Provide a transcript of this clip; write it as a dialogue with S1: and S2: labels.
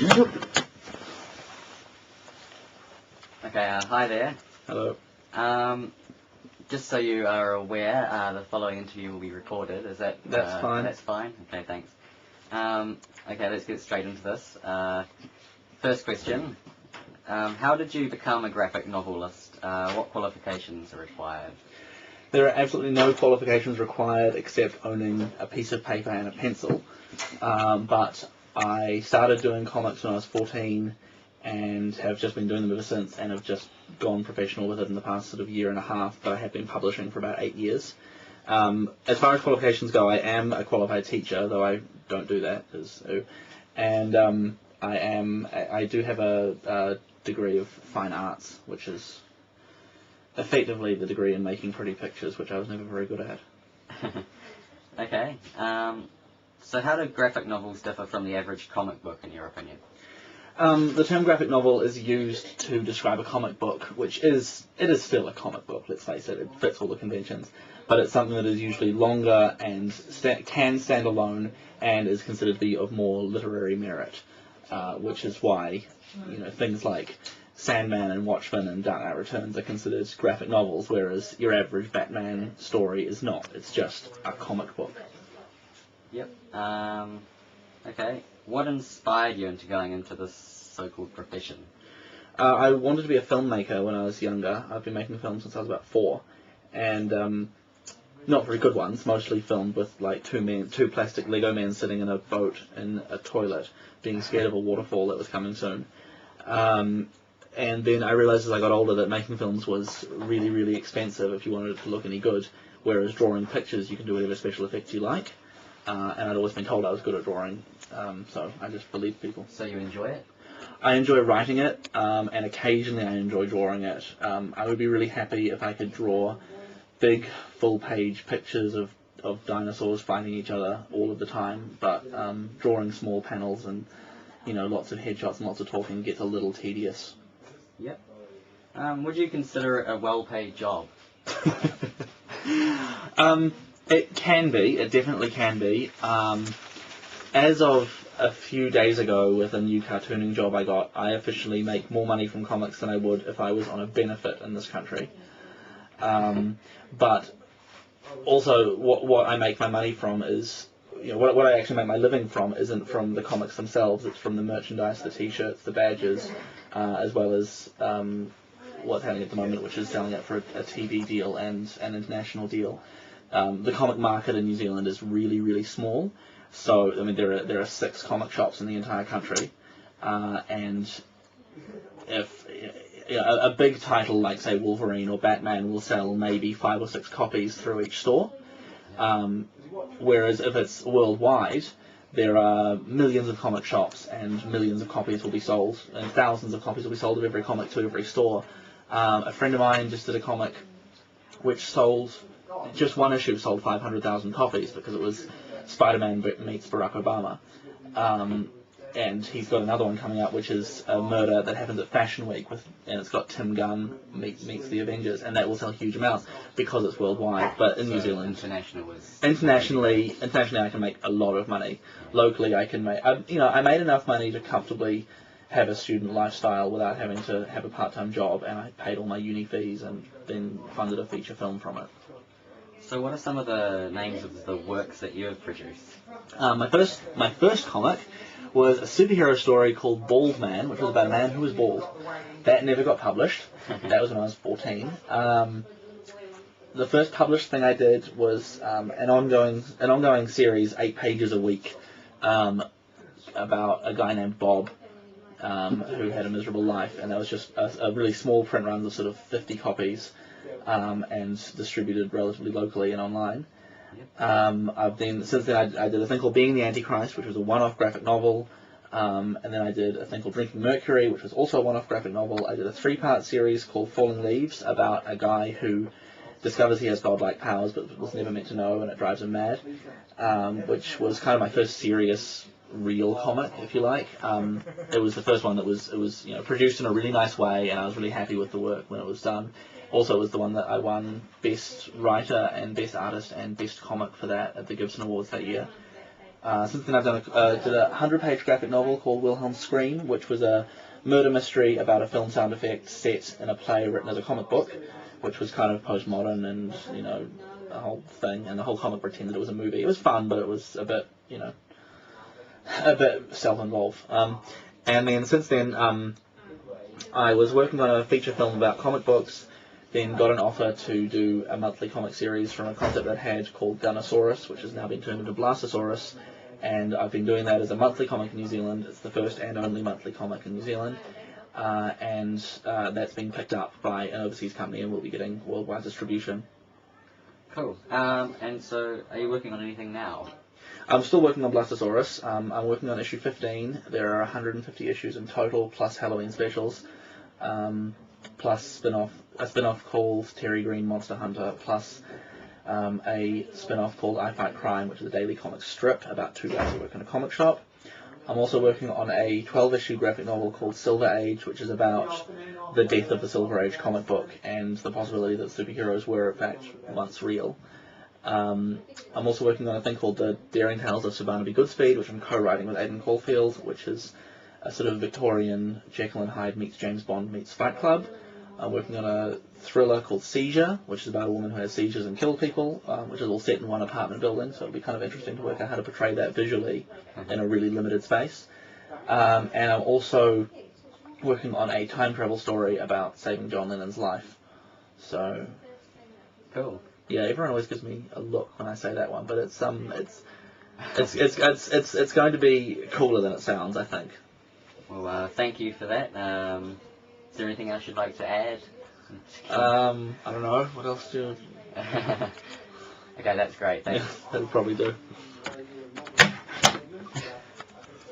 S1: Okay, hi there.
S2: Hello.
S1: Just so you are aware, the following interview will be recorded. Is that...
S2: That's fine.
S1: That's fine? Okay, thanks. Okay, let's get straight into this. First question. How did you become a graphic novelist? What qualifications are required?
S2: There are absolutely no qualifications required except owning a piece of paper and a pencil. But I started doing comics when I was 14 and have just been doing them ever since, and have just gone professional with it in the past sort of year and a half, but I have been publishing for about 8 years. As far as qualifications go, I am a qualified teacher, though I don't do that, and I do have a degree of fine arts, which is effectively the degree in making pretty pictures, which I was never very good at.
S1: Okay. So how do graphic novels differ from the average comic book, in your opinion?
S2: The term graphic novel is used to describe a comic book, which is still a comic book, let's face it. It fits all the conventions. But it's something that is usually longer and can stand alone and is considered to be of more literary merit, which is why things like Sandman and Watchmen and Dark Knight Returns are considered graphic novels, whereas your average Batman story is not. It's just a comic book.
S1: Yep. Okay. What inspired you into going into this so-called profession?
S2: I wanted to be a filmmaker when I was younger. I've been making films since I was about 4, and not very good ones, mostly filmed with like two plastic Lego men sitting in a boat in a toilet, being scared of a waterfall that was coming soon. And then I realised as I got older that making films was really, really expensive if you wanted it to look any good, whereas drawing pictures you can do whatever special effects you like. And I'd always been told I was good at drawing, so I just believed people.
S1: So you enjoy it?
S2: I enjoy writing it, and occasionally I enjoy drawing it. I would be really happy if I could draw big, full-page pictures of dinosaurs fighting each other all of the time, but drawing small panels and lots of headshots and lots of talking gets a little tedious.
S1: Yep. Would you consider it a well-paid job?
S2: It can be. It definitely can be. As of a few days ago, with a new cartooning job I got, I officially make more money from comics than I would if I was on a benefit in this country. But also, what I make my money from is, what I actually make my living from isn't from the comics themselves. It's from the merchandise, the T-shirts, the badges, as well as what's happening at the moment, which is selling it for a TV deal and an international deal. The comic market in New Zealand is really, really small. So, I mean, there are 6 comic shops in the entire country, and if a big title like, say, Wolverine or Batman will sell maybe 5 or 6 copies through each store, whereas if it's worldwide, there are millions of comic shops and millions of copies will be sold, and thousands of copies will be sold of every comic to every store. A friend of mine just did a comic which sold, just one issue sold 500,000 copies because it was Spider-Man meets Barack Obama. And he's got another one coming out, which is a murder that happens at Fashion Week, and it's got Tim Gunn meets the Avengers, and that will sell huge amounts because it's worldwide. But in New Zealand, internationally, I can make a lot of money. Locally, I can make, I made enough money to comfortably have a student lifestyle without having to have a part-time job, and I paid all my uni fees and then funded a feature film from it.
S1: So what are some of the names of the works that you have produced?
S2: My first comic was a superhero story called Bald Man, which was about a man who was bald. That never got published. That was when I was 14. The first published thing I did was an ongoing series, 8 pages a week, about a guy named Bob, who had a miserable life, and that was just a really small print run of sort of 50 copies, and distributed relatively locally and online. Since then I did a thing called Being the Antichrist, which was a one-off graphic novel, and then I did a thing called Drinking Mercury, which was also a one-off graphic novel. I did a 3-part series called Falling Leaves, about a guy who discovers he has godlike powers but was never meant to know, and it drives him mad, which was kind of my first serious real comic, if you like. It was the first one that was produced in a really nice way, and I was really happy with the work when it was done. Also, it was the one that I won Best Writer and Best Artist and Best Comic for that at the Gibson Awards that year. Since then I've done did a 100-page graphic novel called Wilhelm's Scream, which was a murder mystery about a film sound effect set in a play written as a comic book, which was kind of postmodern and, you know, the whole thing, and the whole comic pretended it was a movie. It was fun, but it was a bit, you know, a bit self-involved. And then since then, I was working on a feature film about comic books, then got an offer to do a monthly comic series from a concept I'd had called Gunnosaurus, which has now been turned into Blastosaurus, and I've been doing that as a monthly comic in New Zealand. It's the first and only monthly comic in New Zealand, and that's been picked up by an overseas company and will be getting worldwide distribution.
S1: Cool. And so, are you working on anything now?
S2: I'm still working on Blastosaurus. I'm working on issue 15. There are 150 issues in total, plus Halloween specials, plus a spin-off called Terry Green Monster Hunter, plus a spin-off called I Fight Crime, which is a daily comic strip about two guys who work in a comic shop. I'm also working on a 12-issue graphic novel called Silver Age, which is about the death of the Silver Age comic book and the possibility that superheroes were, in fact, once real. I'm also working on a thing called The Daring Tales of Sir Barnaby Goodspeed, which I'm co-writing with Aidan Caulfield, which is a sort of Victorian Jekyll and Hyde meets James Bond meets Fight Club. I'm working on a thriller called Seizure, which is about a woman who has seizures and kills people, which is all set in one apartment building, so it'll be kind of interesting to work out how to portray that visually in a really limited space. And I'm also working on a time travel story about saving John Lennon's life. So,
S1: cool.
S2: Yeah, everyone always gives me a look when I say that one, but it's going to be cooler than it sounds, I think.
S1: Well, thank you for that. Is there anything else you'd like to add?
S2: I don't know. What else do you...
S1: Okay, that's great. Thanks.
S2: Yeah, that'll probably do.